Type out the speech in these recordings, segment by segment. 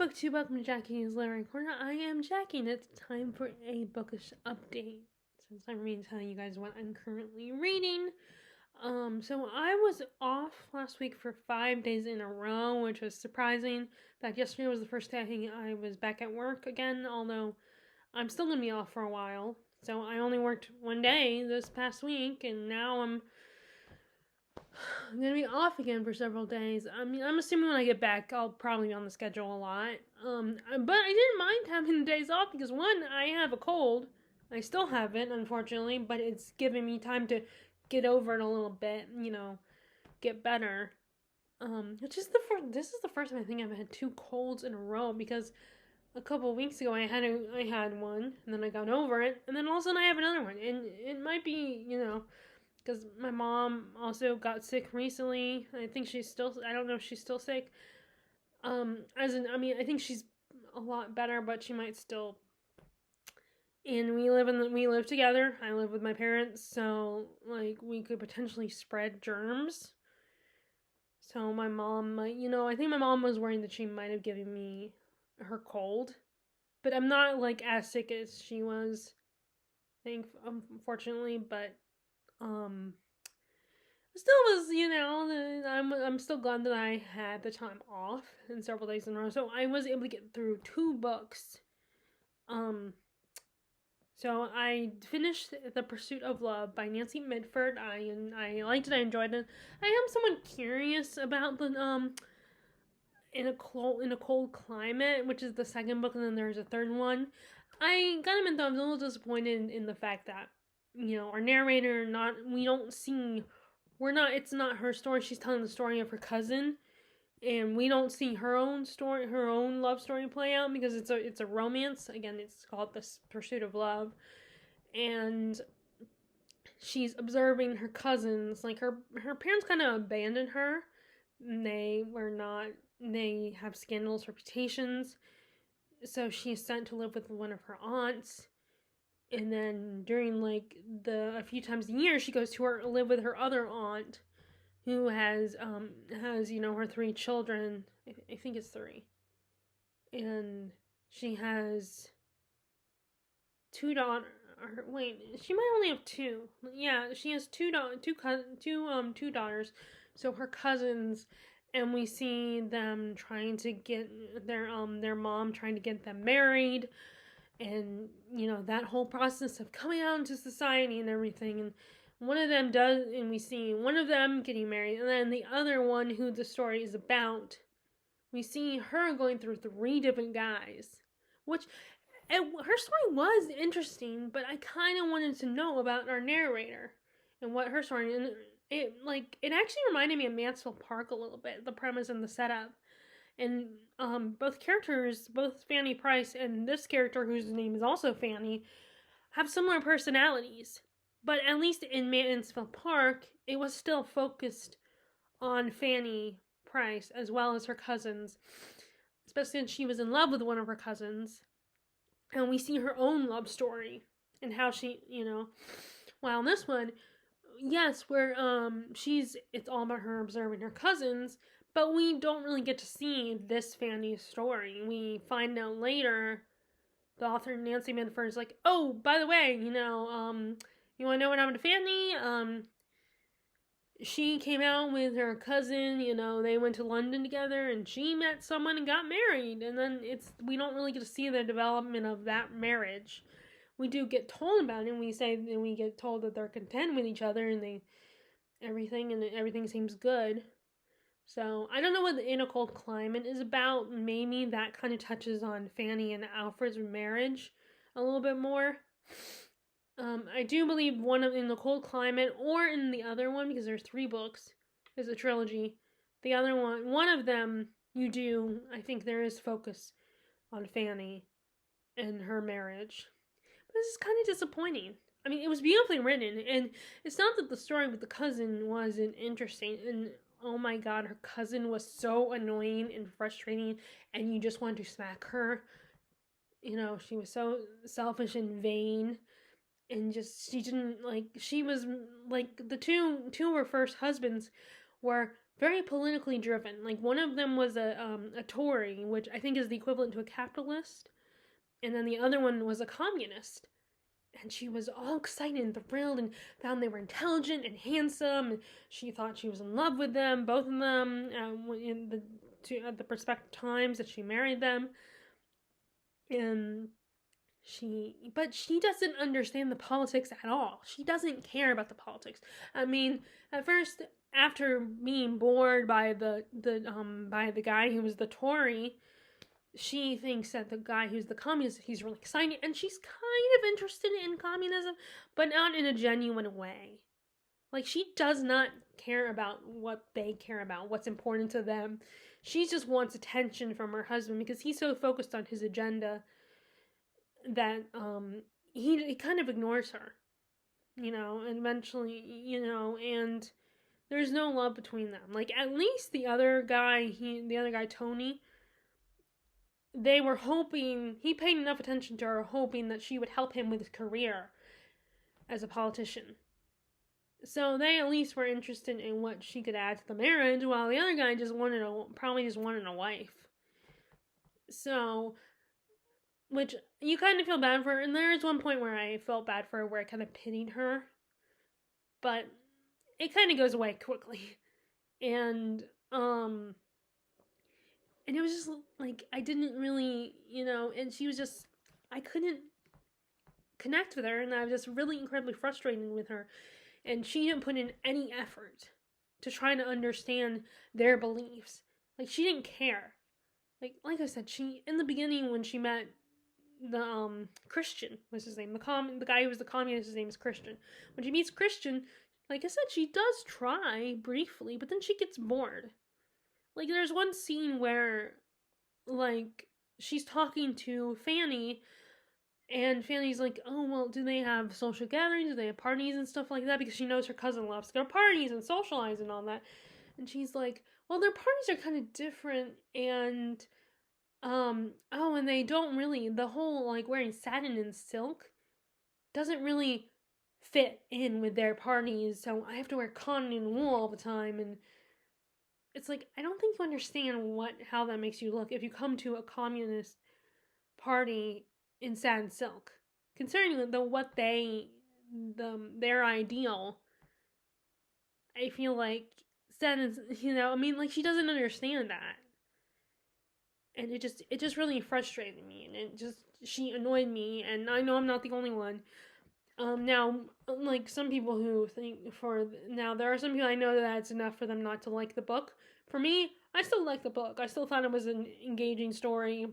Book 2, welcome to Jackie's Literary Corner. I am Jackie, and it's time for a bookish update. Since I'm reading, telling you guys what I'm currently reading. So I was off last week for 5 days in a row, which was surprising. In fact, yesterday was the first day I was back at work again, although I'm still going to be off for a while. So I only worked 1 day this past week, and now I'm going to be off again for several days. I mean, I'm assuming when I get back, I'll probably be on the schedule a lot. But I didn't mind having the days off because, one, I have a cold. I still have it, unfortunately, but it's giving me time to get over it a little bit, get better. This is the first time I think I've had 2 colds in a row, because a couple of weeks ago I had one, and then I got over it, and then all of a sudden I have another one, and it might be, because my mom also got sick recently. I think I don't know if she's still sick. I think she's a lot better, but she might still. And we live together. I live with my parents, so we could potentially spread germs. So my mom might, I think my mom was worried that she might have given me her cold, but I'm not as sick as she was. I think, unfortunately, but still was, I'm still glad that I had the time off and several days in a row, so I was able to get through 2 books. So I finished The Pursuit of Love by Nancy Mitford. I liked it. I enjoyed it. I am somewhat curious about the in a cold climate, which is the second book, and then there's a third one. I gotta admit though, I was a little disappointed in the fact that our narrator it's not her story. She's telling the story of her cousin, and we don't see her own love story play out, because it's a romance. Again, it's called The Pursuit of Love, and she's observing her cousins. Her parents kind of abandoned her. They have scandalous reputations, so she's sent to live with one of her aunts. And then during a few times a year, she goes to live with her other aunt, who has her 3 children. I think it's 3, and she has 2 daughters. Wait, she might only have 2. Yeah, she has 2 daughters. So her cousins, and we see them trying to get their mom trying to get them married. And, that whole process of coming out into society and everything. And one of them does, and we see one of them getting married. And then the other one, who the story is about, we see her going through 3 different guys. Her story was interesting, but I kind of wanted to know about our narrator and what her story. And it actually reminded me of Mansfield Park a little bit, the premise and the setup. And both characters, both Fanny Price and this character, whose name is also Fanny, have similar personalities. But at least in Mansfield Park, it was still focused on Fanny Price as well as her cousins, especially since she was in love with one of her cousins. And we see her own love story and how she, while in this one, yes, where it's all about her observing her cousins. But we don't really get to see this Fanny's story. We find out later, the author Nancy Mitford is like, oh, by the way, you want to know what happened to Fanny? She came out with her cousin, they went to London together, and she met someone and got married. And then we don't really get to see the development of that marriage. We do get told about it, and we get told that they're content with each other, and everything seems good. So, I don't know what the In a Cold Climate is about. Maybe that kind of touches on Fanny and Alfred's marriage a little bit more. I do believe In the Cold Climate, or in the other one, because there's 3 books, there's a trilogy. The other one of them, I think there is focus on Fanny and her marriage. But this is kind of disappointing. I mean, it was beautifully written, and it's not that the story with the cousin wasn't interesting, and oh my god, her cousin was so annoying and frustrating, and you just wanted to smack her. She was so selfish and vain, and she was the two of her first husbands were very politically driven. Like, one of them was a Tory, which I think is the equivalent to a capitalist, and then the other one was a communist. And she was all excited and thrilled and found they were intelligent and handsome. And she thought she was in love with them, both of them, at the prospective times that she married them. And but she doesn't understand the politics at all. She doesn't care about the politics. I mean, at first, after being bored by the guy who was the Tory, she thinks that the guy who's the communist, he's really exciting, and she's kind of interested in communism, but not in a genuine way. Like, she does not care about what they care about, what's important to them. She just wants attention from her husband because he's so focused on his agenda that he kind of ignores her, and eventually, and there's no love between them. Like, at least the other guy, Tony, they were hoping, he paid enough attention to her, hoping that she would help him with his career as a politician. So they at least were interested in what she could add to the marriage, while the other guy probably just wanted a wife. So, which you kind of feel bad for her, and there is one point where I felt bad for her, where I kind of pitied her, but it kind of goes away quickly. And it was just, like, I didn't really, and she was just, I couldn't connect with her, and I was just really incredibly frustrated with her, and she didn't put in any effort to try to understand their beliefs. Like, she didn't care. Like I said, she, in the beginning, when she met the, Christian was his name, the guy who was the communist, his name is Christian. When she meets Christian, like I said, she does try briefly, but then she gets bored. Like, there's one scene where, like, she's talking to Fanny, and Fanny's like, oh, well, do they have social gatherings? Do they have parties and stuff like that? Because she knows her cousin loves their parties and socialize and all that. And she's like, well, their parties are kind of different, and, and they don't really, the whole, like, wearing satin and silk doesn't really fit in with their parties, so I have to wear cotton and wool all the time, and it's like, I don't think you understand how that makes you look if you come to a communist party in satin silk. Considering their ideal, I feel like satin, like, she doesn't understand that. And it just really frustrated me, and she annoyed me, and I know I'm not the only one. Now, like, some people who think there are some people I know that it's enough for them not to like the book. For me, I still like the book. I still thought it was an engaging story,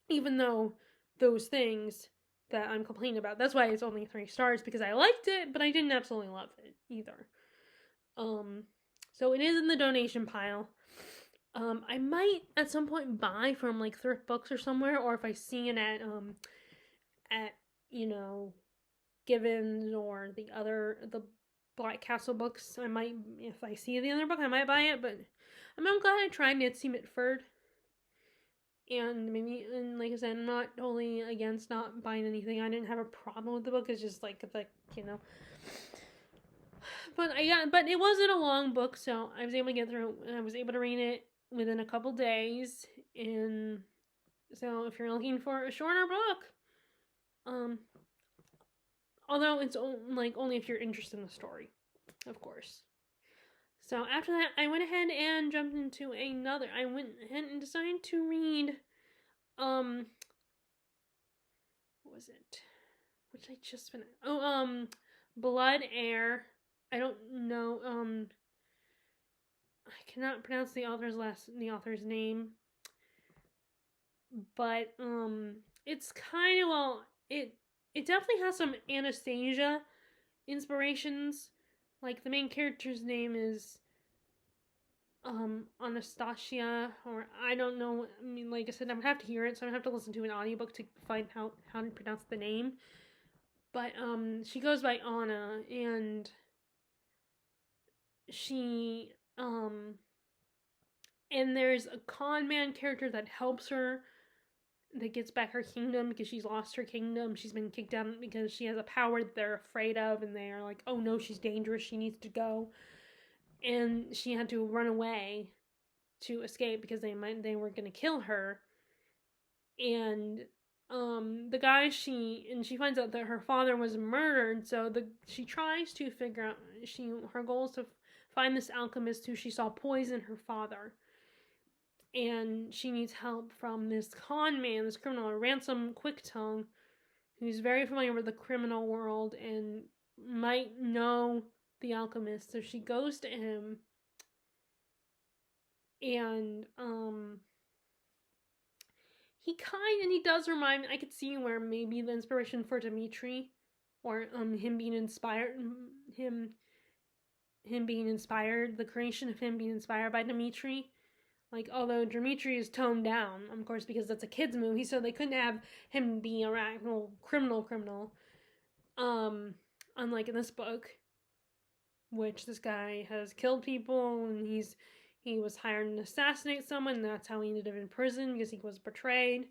even though those things that I'm complaining about. That's why it's only 3 stars, because I liked it, but I didn't absolutely love it either. So it is in the donation pile. I might at some point buy from, like, thrift books or somewhere, or if I see it at Givens or the Black Castle books, I might, if I see the other book, I might buy it. But I'm glad I tried Nancy Mitford. And like I said, I'm not totally against not buying anything. I didn't have a problem with the book. It's just like But it wasn't a long book, so I was able to get through. I was able to read it within a couple days. And so if you're looking for a shorter book, although it's only if you're interested in the story, of course. So after that, I went ahead and jumped into another. I went ahead and decided to read, what was it? Which I just finished. Blood Air. I don't know. I cannot pronounce the author's name. But it's kind of, it definitely has some Anastasia inspirations. Like, the main character's name is Anastasia, or I don't know. I mean, like I said, I would have to hear it, so I have to listen to an audiobook to find how to pronounce the name. But she goes by Anna, and she and there's a con man character that helps her, that gets back her kingdom, because she's lost her kingdom. She's been kicked out because she has a power that they're afraid of, and they are like, oh no, she's dangerous, she needs to go. and she had to run away to escape because they were going to kill her. And the guy she finds out that her father was murdered, so she tries to figure out, her goal is to find this alchemist who she saw poison her father, and she needs help from this con man, this criminal, Ransom Quicktongue, who's very familiar with the criminal world and might know the alchemist. So she goes to him, and he does remind me. I could see where maybe the inspiration for Dimitri, or him being inspired, the creation of him being inspired by Dimitri. Like, although Dimitri is toned down, of course, because that's a kid's movie, so they couldn't have him be a radical criminal. Unlike in this book, which this guy has killed people, and he was hired to assassinate someone, and that's how he ended up in prison, because he was betrayed.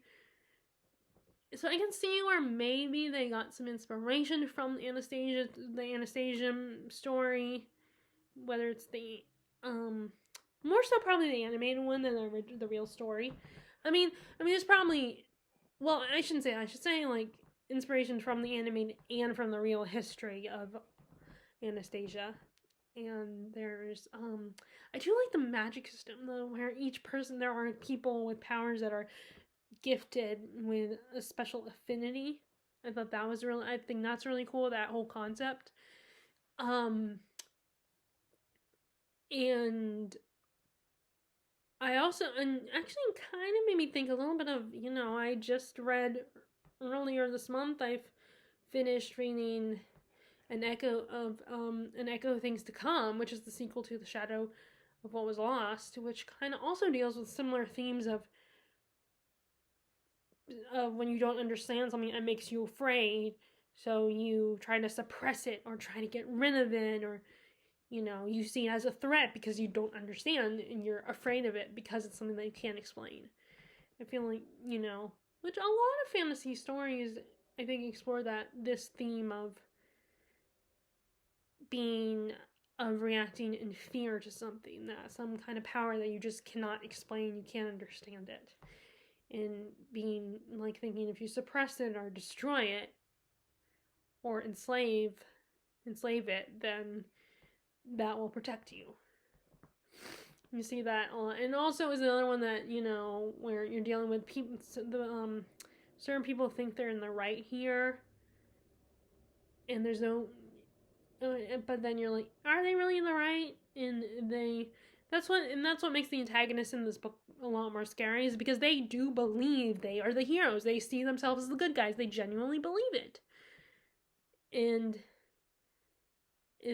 So I can see where maybe they got some inspiration from the Anastasia story, whether it's the more so probably the animated one than the real story. I mean, there's probably, well, I shouldn't say that. I should say, like, inspiration from the animated and from the real history of Anastasia. And there's, I do like the magic system, though, where each person, there are people with powers that are gifted with a special affinity. I thought that was really, I think that's really cool, that whole concept. And I also, and actually kind of made me think a little bit of, I just read earlier this month, I've finished reading An Echo of Things to Come, which is the sequel to The Shadow of What Was Lost, which kind of also deals with similar themes of when you don't understand something, it makes you afraid, so you try to suppress it or try to get rid of it, or you see it as a threat because you don't understand and you're afraid of it because it's something that you can't explain. I feel like, which a lot of fantasy stories, I think, explore this theme of reacting in fear to something, that some kind of power that you just cannot explain, you can't understand it. And being, like, thinking if you suppress it or destroy it or enslave it, then that will protect you. You see that a lot. And also is another one that, where you're dealing with people, certain people think they're in the right here, and there's no, but then you're like, are they really in the right? And that's what makes the antagonists in this book a lot more scary, is because they do believe they are the heroes. They see themselves as the good guys. They genuinely believe it. And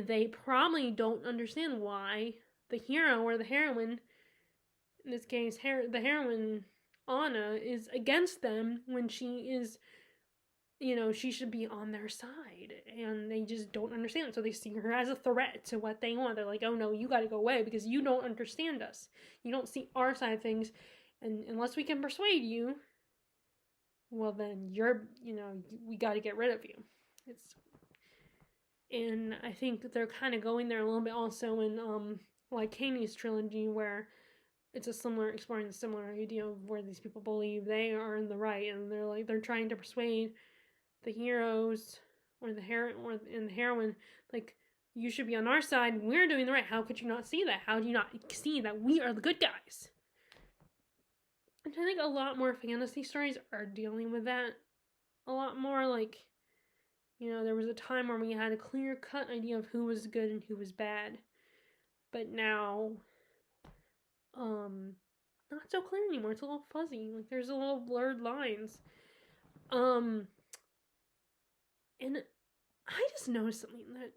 they probably don't understand why the hero or the heroine, in this case, the heroine, Anna, is against them when she is, she should be on their side. And they just don't understand. So they see her as a threat to what they want. They're like, oh no, you gotta go away because you don't understand us. You don't see our side of things. And unless we can persuade you, well then we gotta get rid of you. And I think they're kind of going there a little bit also in like Kaney's trilogy, where it's exploring a similar idea of where these people believe they are in the right, and they're trying to persuade the heroes or the heroine, like, you should be on our side. We're doing the right. How could you not see that? How do you not see that we are the good guys? And I think a lot more fantasy stories are dealing with that a lot more. Like, there was a time where we had a clear-cut idea of who was good and who was bad. But now, not so clear anymore. It's a little fuzzy. Like, there's a little blurred lines. And I just noticed something, that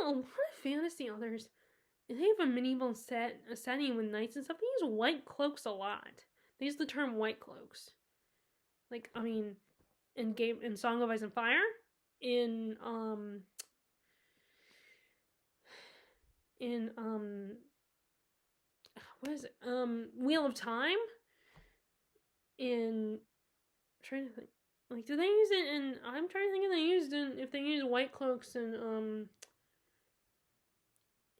a lot of fantasy authors, if they have a medieval setting with knights and stuff, they use white cloaks a lot. They use the term white cloaks. Like, in Song of Ice and Fire, in what is it? Wheel of Time. I'm trying to think. Like, do they use it in? I'm trying to think if they use white cloaks in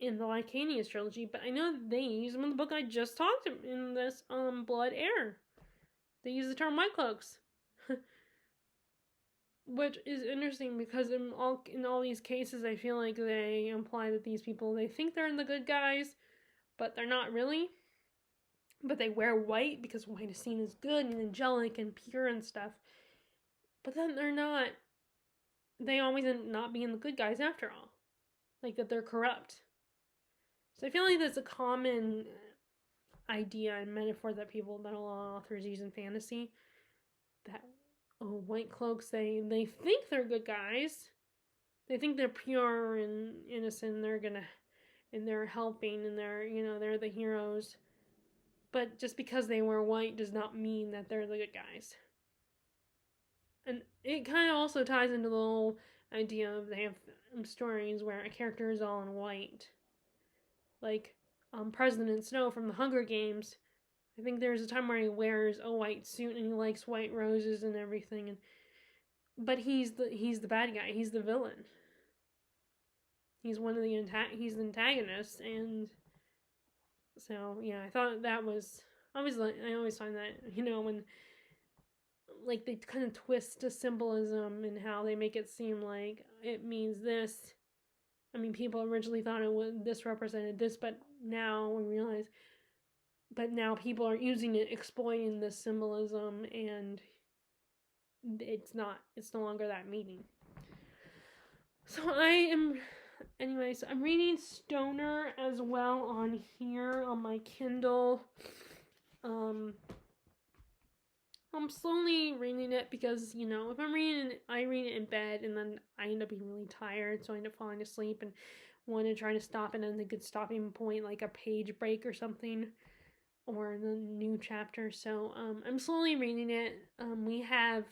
in the Lycanius trilogy, but I know they use them in the book I just talked about in this Blood Air. They use the term White Cloaks. Which is interesting because in all these cases, I feel like they imply that these people, they think they're the good guys, but they're not really. But they wear white because white is seen as good and angelic and pure and stuff. But then they're not. They always end up not being the good guys after all. Like that they're corrupt. So I feel like that's a common idea and metaphor that a lot of authors use in fantasy. That white cloaks, they think they're good guys. They think they're pure and innocent. And they're helping, and they're the heroes. But just because they wear white does not mean that they're the good guys. And it kind of also ties into the whole idea of they have stories where a character is all in white. Like President Snow from the Hunger Games. I think there's a time where he wears a white suit and he likes white roses and everything. But he's the bad guy. He's the villain. He's he's the antagonist, and so yeah, I thought that was I always find that when like they kind of twist the symbolism and how they make it seem like it means this. I mean, people originally thought this represented this, but now we realize. But now people are using it, exploiting this symbolism, and it's no longer that meaning. So I'm reading Stoner as well on here on my Kindle. I'm slowly reading it because, if I'm reading it, I read it in bed and then I end up being really tired, so I end up falling asleep and want to try to stop it at a good stopping point, like a page break or something, or the new chapter. So I'm slowly reading it. We have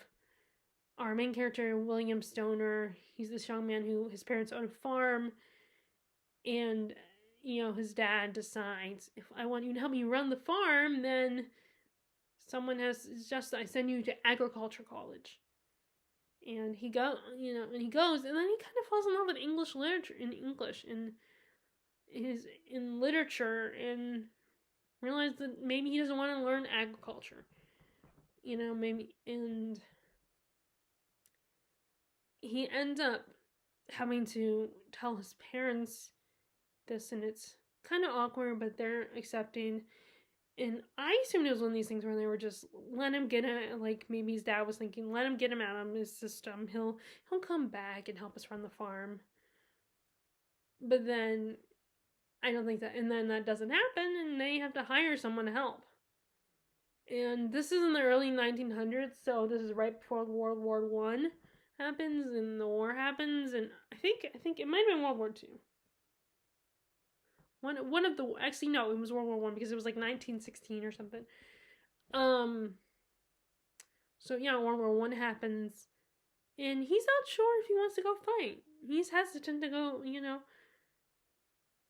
our main character, William Stoner. He's this young man who his parents own a farm, and his dad decides, if I want you to help me run the farm, then I send you to agriculture college. And he goes, and then he kind of falls in love with English literature, in literature, and realizes that maybe he doesn't want to learn agriculture. And he ends up having to tell his parents this, and it's kind of awkward, but they're accepting. And I assumed it was one of these things where they were just let him get it. Like maybe his dad was thinking, let him get him out of his system. He'll come back and help us run the farm. But then I don't think that, and then that doesn't happen, and they have to hire someone to help. And this is in the early 1900s, so this is right before World War I happens, and the war happens, and I think it might have been World War II. Actually no, it was World War I because it was like 1916 or something. So yeah, World War I happens, and he's not sure if he wants to go fight. He's hesitant to go,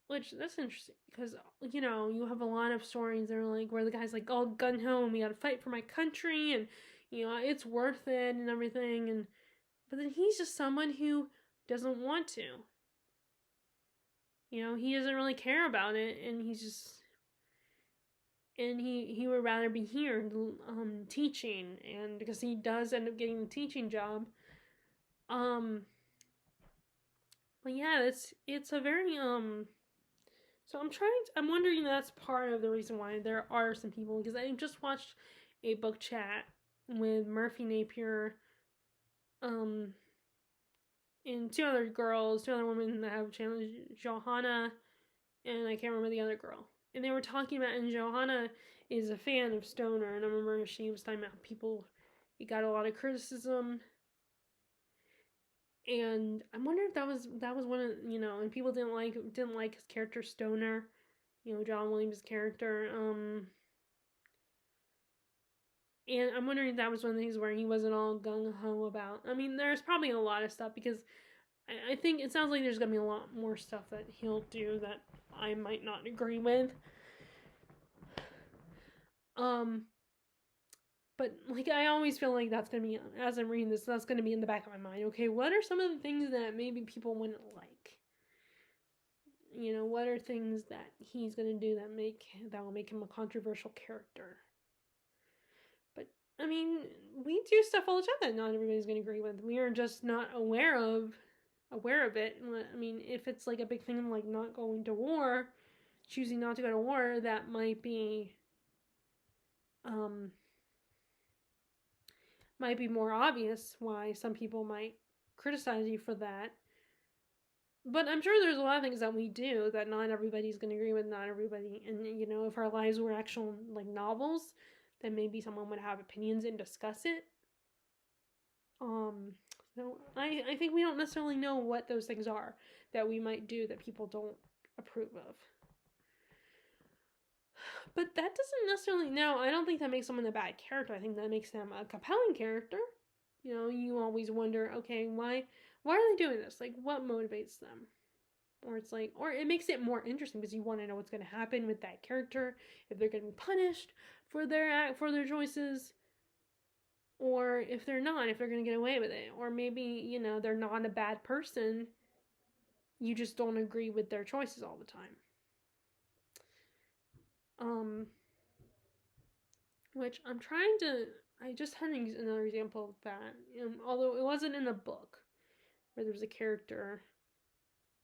which that's interesting because you have a lot of stories that are like where the guy's like, "Oh, gun ho, we gotta fight for my country, and it's worth it and everything," but then he's just someone who doesn't want to. He doesn't really care about it, and he's just, and he would rather be here teaching, and because he does end up getting a teaching job. But yeah, it's a very so I'm wondering if that's part of the reason why there are some people, because I just watched a book chat with Murphy Napier and two other women that have channels, Johanna, and I can't remember the other girl. And they were talking about, and Johanna is a fan of Stoner, and I remember she was talking about he got a lot of criticism. And I wonder if that was one of, and people didn't like his character Stoner, John Williams' character. And I'm wondering if that was one of the things where he wasn't all gung-ho about. I mean, there's probably a lot of stuff, because I think it sounds like there's going to be a lot more stuff that he'll do that I might not agree with. But, I always feel like that's going to be, as I'm reading this, that's going to be in the back of my mind. Okay, what are some of the things that maybe people wouldn't like? what are things that he's going to do that will make him a controversial character. But I mean, we do stuff all the time that not everybody's going to agree with. We are just not aware of it. I mean, if it's like a big thing like not going to war, choosing not to go to war, that might be more obvious why some people might criticize you for that. But I'm sure there's a lot of things that we do that not everybody's going to agree with, not everybody. And, if our lives were actual, like, novels, then maybe someone would have opinions and discuss it. So I think we don't necessarily know what those things are that we might do that people don't approve of. But that doesn't necessarily, I don't think that makes someone a bad character. I think that makes them a compelling character. You always wonder, okay, why are they doing this? Like, what motivates them? Or it's like, or it makes it more interesting because you want to know what's going to happen with that character, if they're going to be punished for their choices, or if they're not, if they're going to get away with it, or maybe they're not a bad person. You just don't agree with their choices all the time. Which I just had another example of that. Although it wasn't in the book, where there was a character.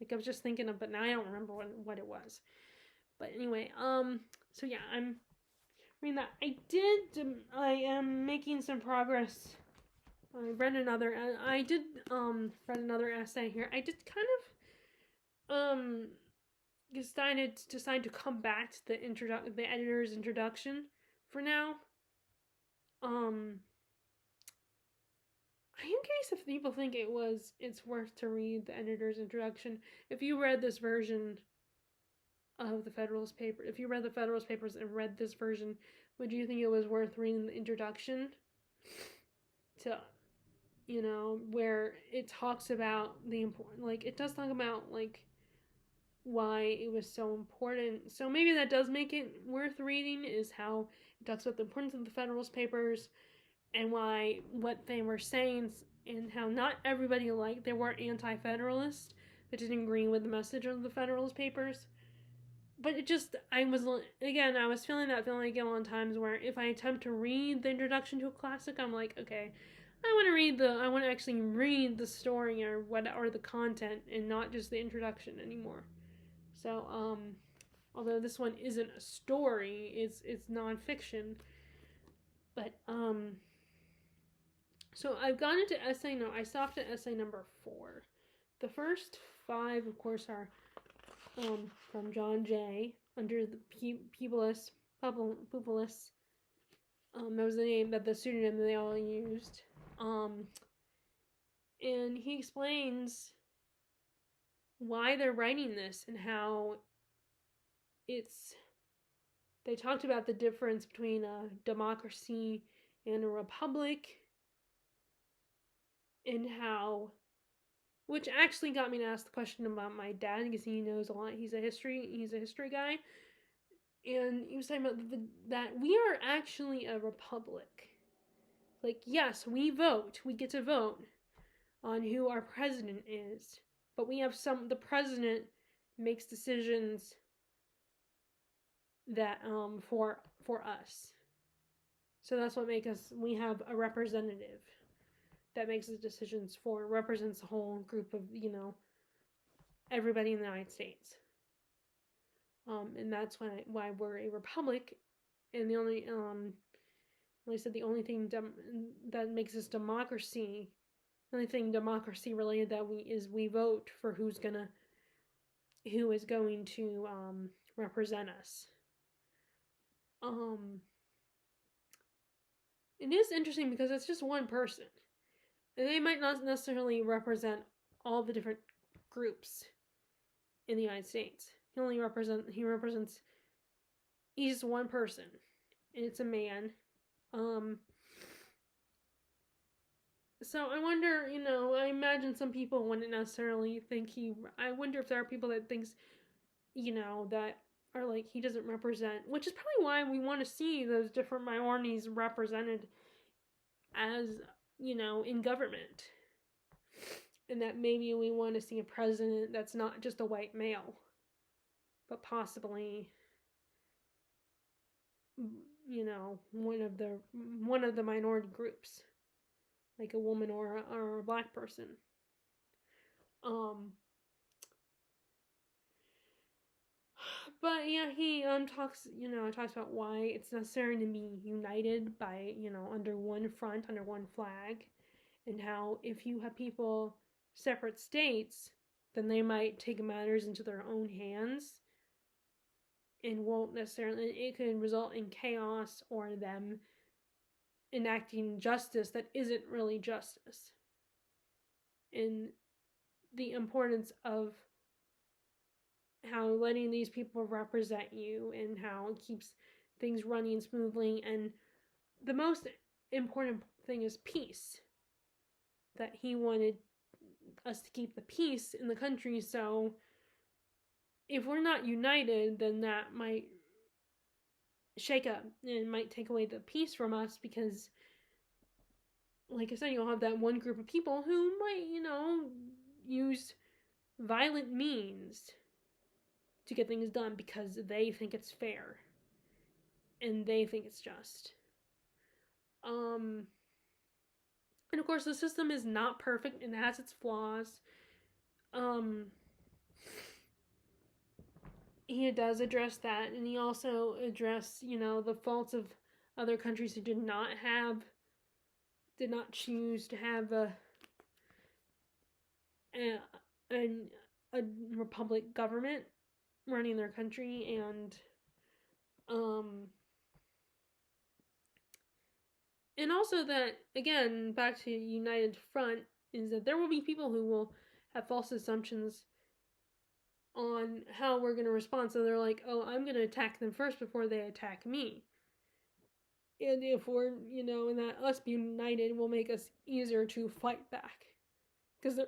Like I was just thinking of, but now I don't remember what it was. But anyway, so yeah, I'm reading that. I am making some progress. I read another essay here. I did kind of, decide to come back to the editor's introduction for now. I am curious if people think it's worth to read the editor's introduction. If you read this version of the Federalist paper, if you read the Federalist Papers and read this version, would you think it was worth reading the introduction to, where it talks about the important, like, it does talk about, like, why it was so important. So maybe that does make it worth reading, is how it talks about the importance of the Federalist Papers and what they were saying, and how not everybody they were anti-Federalist, that didn't agree with the message of the Federalist Papers. But I was feeling that feeling again on times where if I attempt to read the introduction to a classic, I'm like, okay, I want to actually read the story or the content and not just the introduction anymore. So, although this one isn't a story, it's nonfiction. But, so I've gone into I stopped at essay number 4. The first 5, of course, are from John Jay, under the Publius. That was the name, the pseudonym that they all used. And he explains why they're writing this and how they talked about the difference between a democracy and a republic, and which actually got me to ask the question about my dad, because he knows a lot. He's a history guy, and he was talking about that we are actually a republic. Like, yes, we get to vote on who our president is, but the president makes decisions that for us. So that's what we have a representative that makes the decisions represents the whole group of, everybody in the United States. And that's why we're a republic. And the only, like I said, the only thing that makes us democracy, the only thing democracy related that we vote for who is going to represent us. It is interesting because it's just one person. And they might not necessarily represent all the different groups in the United States. He's just one person. And it's a man. So I wonder, I imagine some people wouldn't necessarily think I wonder if there are people that thinks, that are like, he doesn't represent, which is probably why we want to see those different minorities represented as, in government. And that maybe we want to see a president that's not just a white male. but possibly, you know, one of the minority groups, like a woman or a black person. Um, but yeah, he talks about why it's necessary to be united by, under one front, under one flag, and how if you have people separate states, then they might take matters into their own hands and won't necessarily, it could result in chaos or them enacting justice that isn't really justice. And the importance of how letting these people represent you and how it keeps things running smoothly. And the most important thing is peace. That he wanted us to keep the peace in the country, so if we're not united, then that might shake up and might take away the peace from us, because like I said, you'll have that one group of people who might, use violent means to get things done because they think it's fair and they think it's just. And of course, the system is not perfect and it has its flaws. He does address that, and he also addressed, the faults of other countries who did not choose to have a republic government running their country, and also that, again, back to United Front, is that there will be people who will have false assumptions on how we're going to respond. So they're like, oh, I'm going to attack them first before they attack me. And if we're, and that us being united will make us easier to fight back. Because,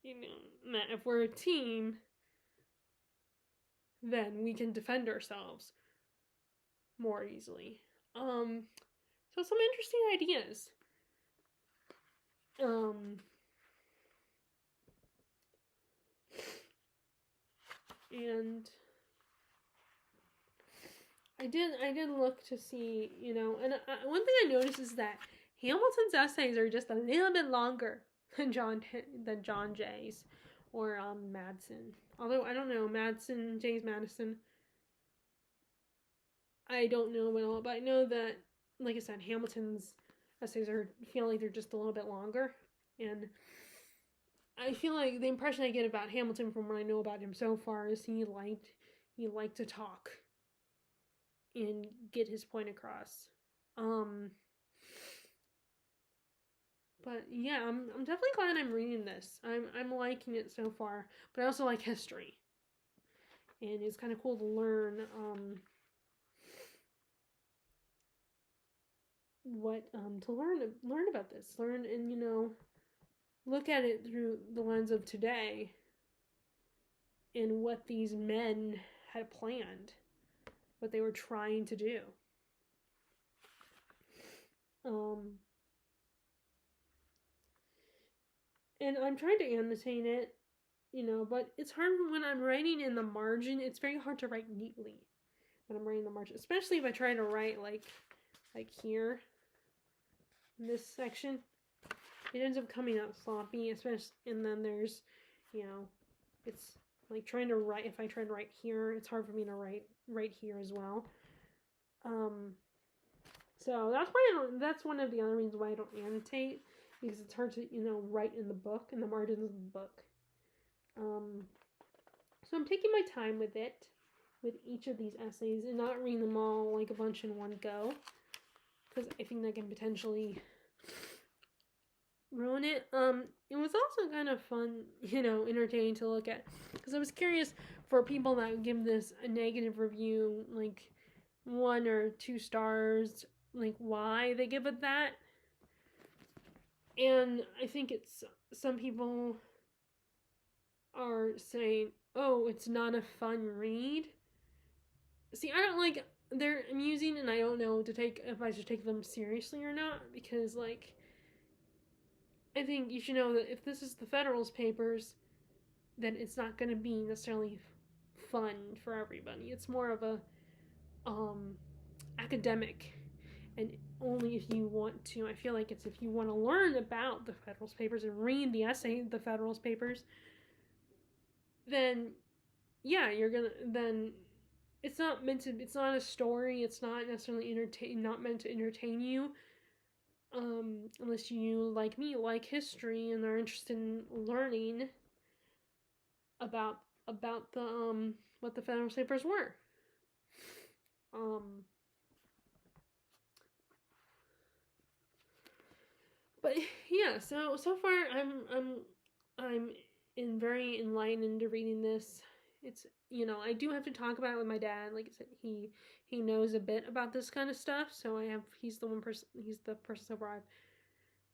if we're a team, then we can defend ourselves more easily. So some interesting ideas. And I did look to see, and one thing I noticed is that Hamilton's essays are just a little bit longer than John Jay's or Madison. Although I don't know, James Madison, I don't know at all, but I know that, like I said, Hamilton's essays feel like they're just a little bit longer, and I feel like the impression I get about Hamilton from what I know about him so far is he liked to talk and get his point across. But yeah, I'm definitely glad I'm reading this. I'm liking it so far, but I also like history, and it's kind of cool to learn learn about this, and look at it through the lens of today and what these men had planned, what they were trying to do. And I'm trying to annotate it, but it's hard when I'm writing in the margin. It's very hard to write neatly when I'm writing the margin, especially if I try to write like here in this section. It ends up coming out sloppy, especially, and then there's, it's like trying to write. If I try to write here, it's hard for me to write here as well. So that's one of the other reasons why I don't annotate, because it's hard to, write in the book, in the margins of the book. So I'm taking my time with it, with each of these essays, and not reading them all like a bunch in one go, because I think that can potentially ruin it. It was also kind of fun, entertaining to look at, because I was curious for people that give this a negative review, like 1 or 2 stars, like why they give it that. And I think it's, some people are saying, oh, it's not a fun read. See, I don't like, they're amusing, and I don't know if I should take them seriously or not, because, like, I think you should know that if this is the Federalist Papers, then it's not going to be necessarily fun for everybody. It's more of a academic, and only if you want to. I feel like it's if you want to learn about the Federalist Papers and read the essay, the Federalist Papers, then yeah, you're gonna then. It's not meant to. It's not a story. It's not necessarily not meant to entertain you. Unless you, like me, like history and are interested in learning about the what the Federalist Papers were. But yeah, so far I'm very enlightened into reading this. It's, I do have to talk about it with my dad. Like I said, he knows a bit about this kind of stuff, so he's the person so far I've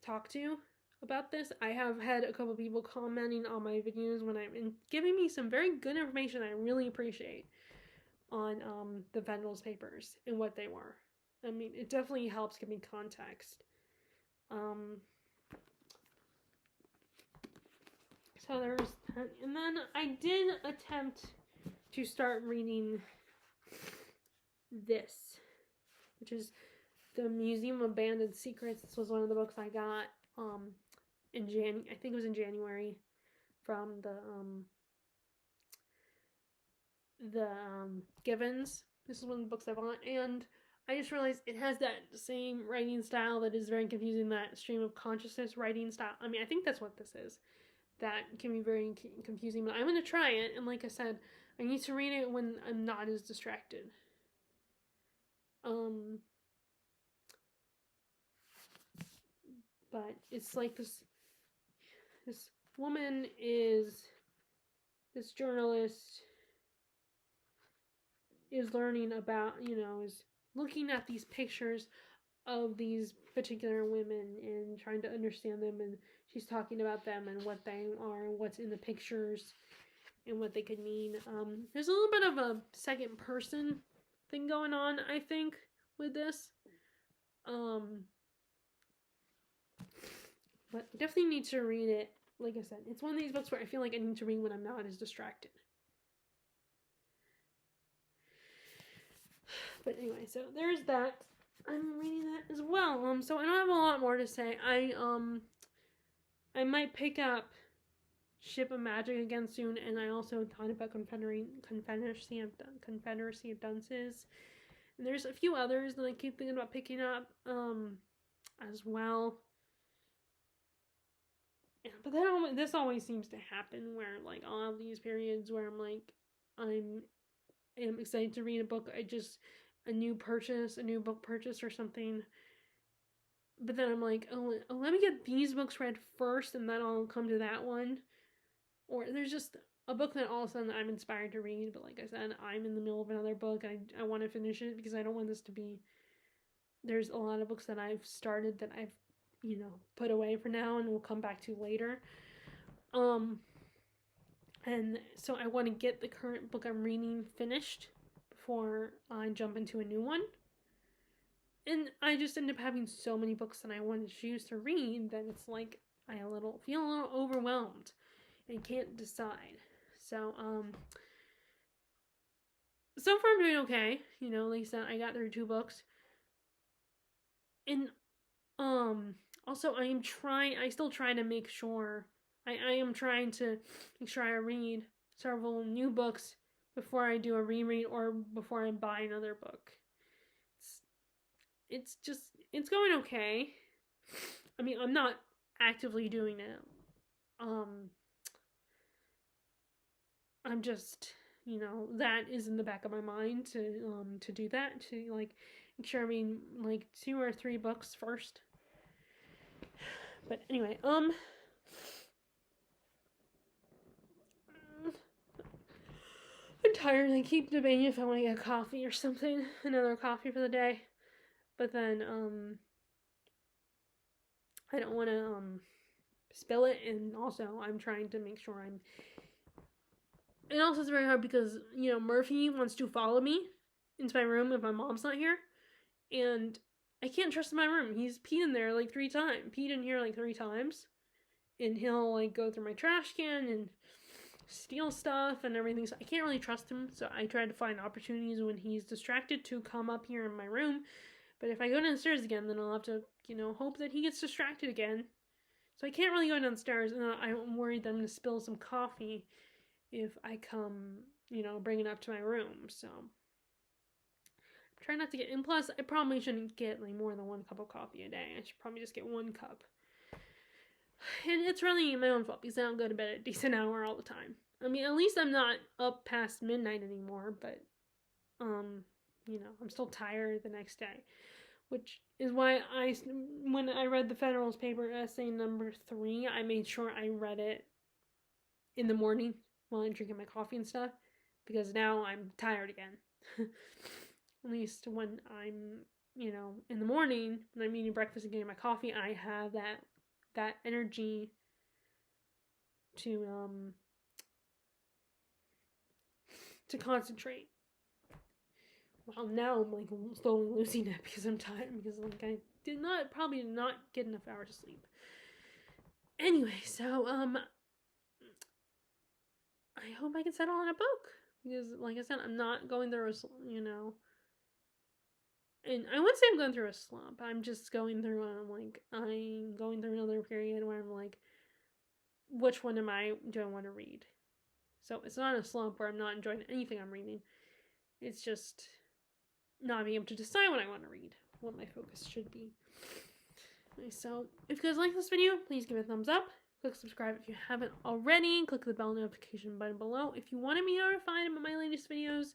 talked to about this. I have had a couple people commenting on my videos and giving me some very good information I really appreciate on the Federalist Papers and what they were. I mean, it definitely helps give me context. So there's that. And then I did attempt to start reading this, which is The Museum of Abandoned Secrets. This was one of the books I got I think it was in January from the Givens. This is one of the books I bought, and I just realized it has that same writing style that is very confusing, that stream of consciousness writing style. I mean, I think that's what this is. That can be very confusing, but I'm going to try it, and like I said, I need to read it when I'm not as distracted. But it's like this woman this journalist is learning about, is looking at these pictures of these particular women and trying to understand them, and she's talking about them and what they are and what's in the pictures and what they could mean. There's a little bit of a second person thing going on, I think, with this. But I definitely need to read it. Like I said, it's one of these books where I feel like I need to read when I'm not as distracted. But anyway, so there's that. I'm reading that as well. So I don't have a lot more to say. I might pick up Ship of Magic again soon, and I also thought about Confederacy of Dunces. And there's a few others that I keep thinking about picking up as well. Yeah, but this always seems to happen where, like, I'll have these periods where I'm like, I am excited to read a book. A new book purchase or something. But then I'm like, oh, let me get these books read first, and then I'll come to that one. Or there's just a book that all of a sudden I'm inspired to read, but like I said, I'm in the middle of another book. I want to finish it because I don't want this to be... There's a lot of books that I've started that I've, put away for now and will come back to later. And so I want to get the current book I'm reading finished before I jump into a new one. And I just end up having so many books that I want to choose to read that it's like I feel a little overwhelmed and can't decide. So far I'm doing okay. Like I said, I got through 2 books. And also I still try to make sure I am trying to make sure I read several new books before I do a reread or before I buy another book. It's going okay. I mean, I'm not actively doing it. I'm just, that is in the back of my mind to do that, to like make sure I read like 2 or 3 books first. But anyway, I'm tired. I keep debating if I want to get a coffee or something, another coffee for the day. But then, I don't want to, spill it, and also I'm trying to make sure and also it's very hard because, Murphy wants to follow me into my room if my mom's not here, and I can't trust my room. He's peed in there like 3 times, peed in here like 3 times, and he'll like go through my trash can, and steal stuff and everything. So I can't really trust him. So I try to find opportunities when he's distracted to come up here in my room. But if I go downstairs again, then I'll have to, hope that he gets distracted again. So I can't really go downstairs, and I'm worried that I'm going to spill some coffee if I come, bring it up to my room. So try not to get, and plus I probably shouldn't get like more than 1 cup of coffee a day. I should probably just get 1 cup. And it's really my own fault because I don't go to bed at a decent hour all the time. I mean, at least I'm not up past midnight anymore, but I'm still tired the next day, which is why when I read the Federalist paper essay number 3, I made sure I read it in the morning while I'm drinking my coffee and stuff, because now I'm tired again. At least when I'm, in the morning, when I'm eating breakfast and getting my coffee, I have that energy to concentrate. Well, now I'm like slowly losing it because I'm tired, because like I probably did not get enough hours of sleep. Anyway, so I hope I can settle on a book, because like I said, I'm not going through and I wouldn't say I'm going through a slump. I'm just going through I'm going through another period where I'm like, which one do I want to read? So it's not a slump where I'm not enjoying anything I'm reading. It's just not being able to decide what I want to read, what my focus should be. So if you guys like this video, please give it a thumbs up. Click subscribe if you haven't already. Click the bell notification button below if you want to be notified about my latest videos.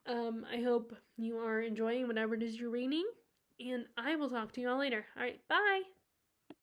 I hope you are enjoying whatever it is you're reading, and I will talk to you all later. Alright, bye!